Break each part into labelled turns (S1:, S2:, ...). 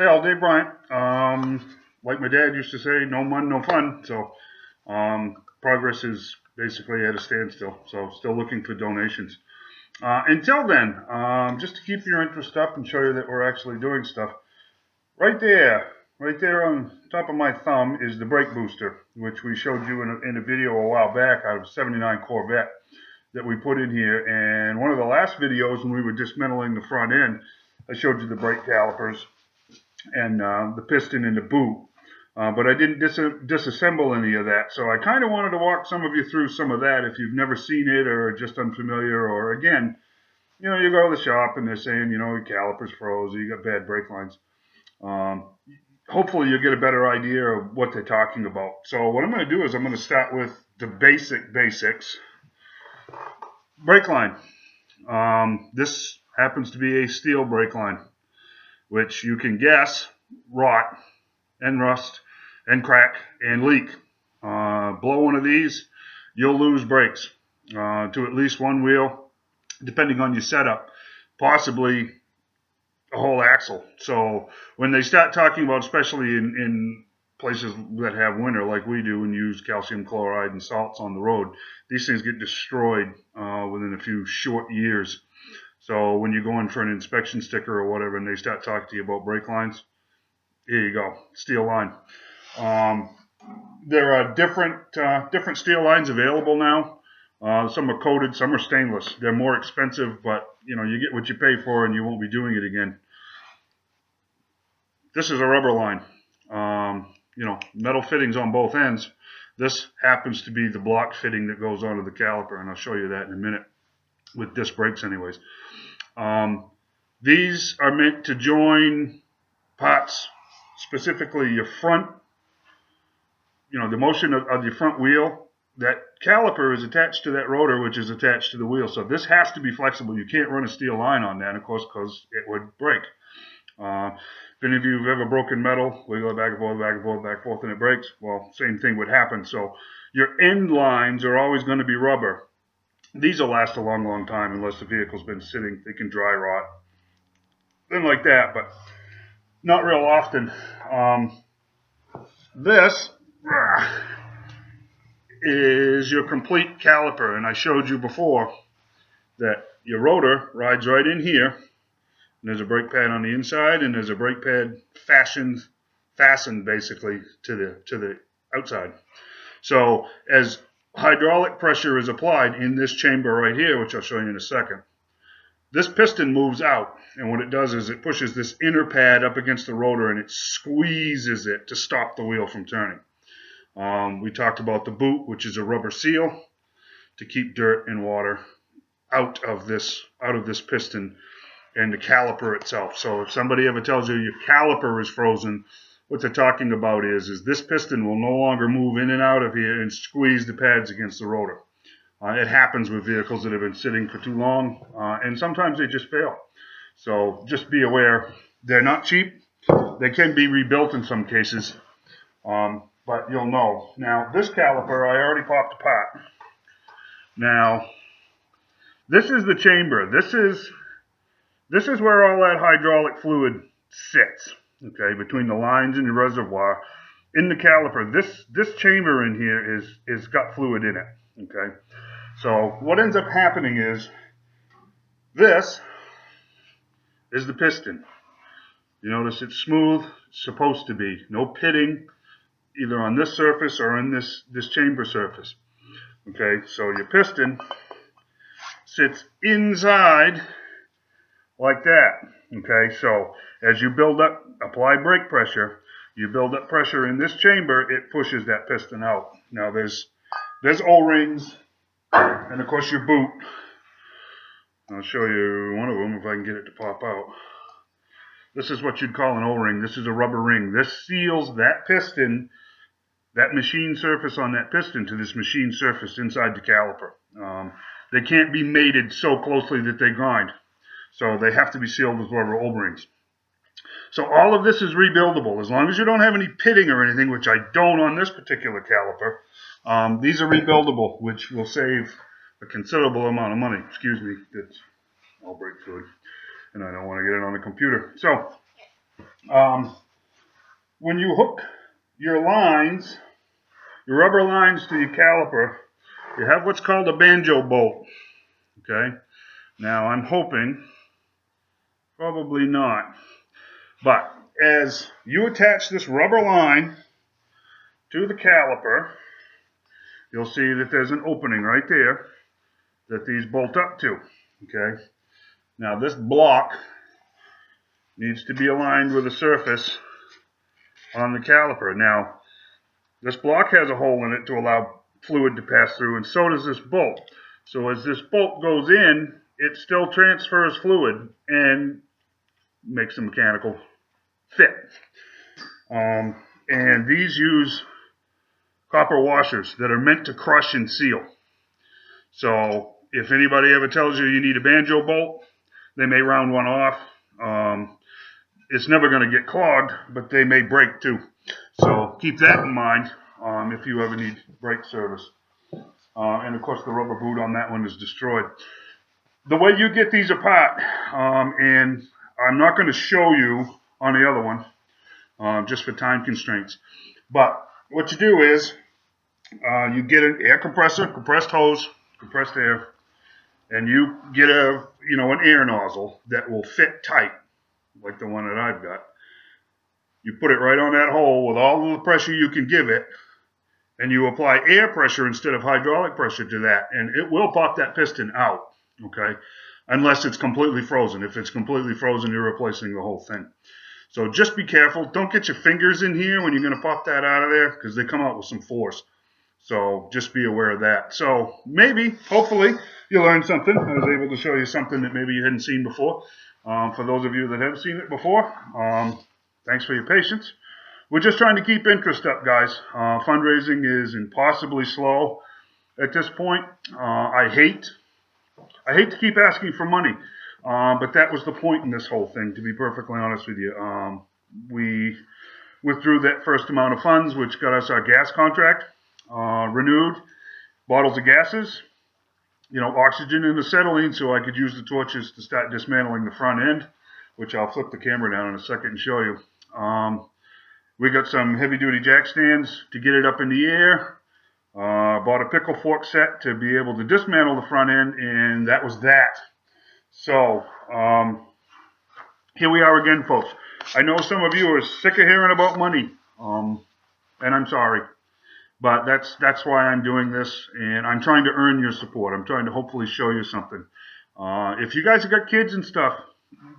S1: Hey, all, Dave Bryant. Like my dad used to say, no money, no fun. So progress is basically at a standstill. So still looking for donations. Until then, just to keep your interest up and show you that we're actually doing stuff. Right there on top of my thumb is the brake booster, which we showed you in a video a while back out of 79 Corvette that we put in here. And one of the last videos when we were dismantling the front end, I showed you the brake calipers and the piston and the boot. But I didn't disassemble any of that. So I kind of wanted to walk some of you through some of that if you've never seen it or just unfamiliar, or again, you go to the shop and they're saying, your caliper's froze, or you got bad brake lines. Hopefully you'll get a better idea of what they're talking about. So what I'm going to do is I'm going to start with the basics. Brake line. This happens to be a steel brake line, which you can guess rot and rust and crack and leak. Blow one of these, you'll lose brakes to at least one wheel, depending on your setup, possibly a whole axle. So when they start talking about, especially in places that have winter like we do and use calcium chloride and salts on the road, these things get destroyed within a few short years. So when you go in for an inspection sticker or whatever and they start talking to you about brake lines, here you go, steel line. There are different steel lines available now. Some are coated, some are stainless. They're more expensive, but you get what you pay for and you won't be doing it again. This is a rubber line. Metal fittings on both ends. This happens to be the block fitting that goes onto the caliper, and I'll show you that in a minute with disc brakes anyways. These are meant to join parts, specifically your front, the motion of your front wheel. That caliper is attached to that rotor, which is attached to the wheel. So this has to be flexible. You can't run a steel line on that, of course, because it would break. If any of you have ever broken metal, wiggle it back and forth, back and forth, back and forth, and it breaks, well, same thing would happen. So your end lines are always going to be rubber. These will last a long, long time unless the vehicle's been sitting. They can dry rot, things like that, but not real often. This is your complete caliper, and I showed you before that your rotor rides right in here. And there's a brake pad on the inside, and there's a brake pad fastened basically to the outside. So as hydraulic pressure is applied in this chamber right here, which I'll show you in a second, this piston moves out, and what it does is it pushes this inner pad up against the rotor and it squeezes it to stop the wheel from turning. We talked about the boot, which is a rubber seal to keep dirt and water out of this piston and the caliper itself. So if somebody ever tells you your caliper is frozen, what they're talking about is this piston will no longer move in and out of here and squeeze the pads against the rotor. It happens with vehicles that have been sitting for too long, and sometimes they just fail. So just be aware, they're not cheap. They can be rebuilt in some cases, but you'll know. Now, this caliper, I already popped apart. Now, this is the chamber. This is where all that hydraulic fluid sits, okay, between the lines and the reservoir. In the caliper, this chamber in here is got fluid in it, okay? So what ends up happening is this is the piston. You notice it's smooth, it's supposed to be. No pitting, either on this surface or on this chamber surface. Okay, so your piston sits inside like that. Okay, so as you apply brake pressure, you build up pressure in this chamber, it pushes that piston out. Now there's O-rings, and of course your boot. I'll show you one of them if I can get it to pop out. This is what you'd call an O-ring. This is a rubber ring. This seals that piston, that machine surface on that piston, to this machine surface inside the caliper. They can't be mated so closely that they grind. So they have to be sealed with rubber O-rings. So all of this is rebuildable, as long as you don't have any pitting or anything, which I don't on this particular caliper. These are rebuildable, which will save a considerable amount of money. Excuse me, that's all brake fluid, and I don't want to get it on the computer. So When you hook your lines, your rubber lines to your caliper, you have what's called a banjo bolt. Okay. Now I'm hoping, probably not, but as you attach this rubber line to the caliper, you'll see that there's an opening right there that these bolt up to. Okay. Now this block needs to be aligned with the surface on the caliper. Now this block has a hole in it to allow fluid to pass through, and so does this bolt. So as this bolt goes in, it still transfers fluid and makes a mechanical fit. And these use copper washers that are meant to crush and seal. So if anybody ever tells you you need a banjo bolt, they may round one off. It's never going to get clogged, but they may break too. So keep that in mind if you ever need brake service. And of course the rubber boot on that one is destroyed. The way you get these apart, and I'm not going to show you on the other one, just for time constraints, but what you do is you get an air compressor, compressed hose, compressed air, and you get an air nozzle that will fit tight, like the one that I've got. You put it right on that hole with all of the pressure you can give it, and you apply air pressure instead of hydraulic pressure to that, and it will pop that piston out, okay? Unless it's completely frozen. If it's completely frozen, you're replacing the whole thing. So just be careful. Don't get your fingers in here when you're going to pop that out of there, because they come out with some force. So just be aware of that. So maybe, hopefully, you learned something. I was able to show you something that maybe you hadn't seen before. For those of you that have seen it before, thanks for your patience. We're just trying to keep interest up, guys. Fundraising is impossibly slow at this point. I hate to keep asking for money, but that was the point in this whole thing, to be perfectly honest with you. We withdrew that first amount of funds, which got us our gas contract renewed, bottles of gases, oxygen and acetylene, so I could use the torches to start dismantling the front end, which I'll flip the camera down in a second and show you. We got some heavy-duty jack stands to get it up in the air. Bought a pickle fork set to be able to dismantle the front end, and that was that. So, here we are again, folks. I know some of you are sick of hearing about money, and I'm sorry. But that's why I'm doing this, and I'm trying to earn your support. I'm trying to hopefully show you something. If you guys have got kids and stuff,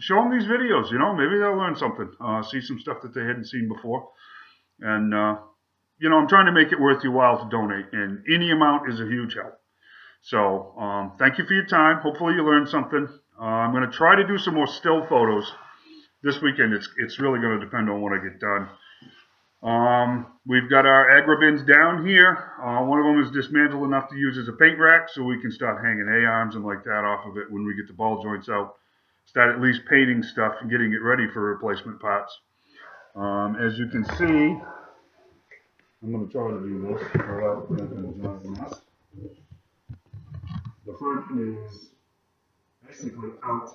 S1: show them these videos, maybe they'll learn something, see some stuff that they hadn't seen before. And, I'm trying to make it worth your while to donate, and any amount is a huge help. So, thank you for your time. Hopefully you learned something. I'm going to try to do some more still photos this weekend. It's really going to depend on what I get done. We've got our agra bins down here. One of them is dismantled enough to use as a paint rack, so we can start hanging A-arms and like that off of it when we get the ball joints out. Start at least painting stuff and getting it ready for replacement parts. As you can see, I'm going to try to do this without making a giant mess. The front is basically out.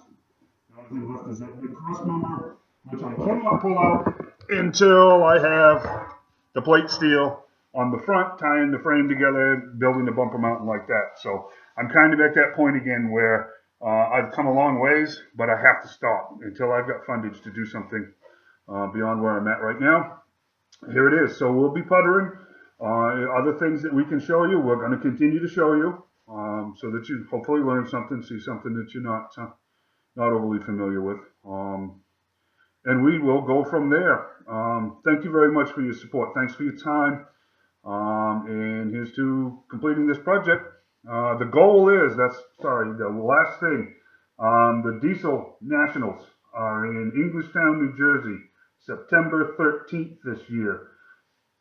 S1: The only thing left is that big cross member, which I cannot pull out until I have the plate steel on the front, tying the frame together, building the bumper mounting like that. So I'm kind of at that point again where I've come a long ways, but I have to stop until I've got fundage to do something beyond where I'm at right now. Here it is. So we'll be puttering. Other things that we can show you, we're going to continue to show you so that you hopefully learn something, see something that you're not overly familiar with. And we will go from there. Thank you very much for your support. Thanks for your time. And here's to completing this project. The goal is, the last thing, the Diesel Nationals are in Englishtown, New Jersey, September 13th this year.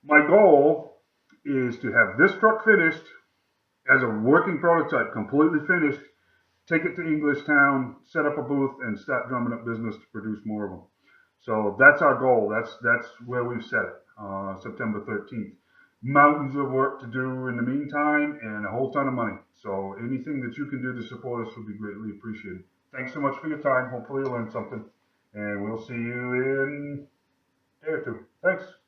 S1: My goal is to have this truck finished as a working prototype, completely finished, take it to Englishtown, set up a booth, and start drumming up business to produce more of them. So that's our goal. That's where we've set it, September 13th. Mountains of work to do in the meantime, and a whole ton of money. So anything that you can do to support us would be greatly appreciated. Thanks so much for your time. Hopefully you learned something, and we'll see you in Thanks.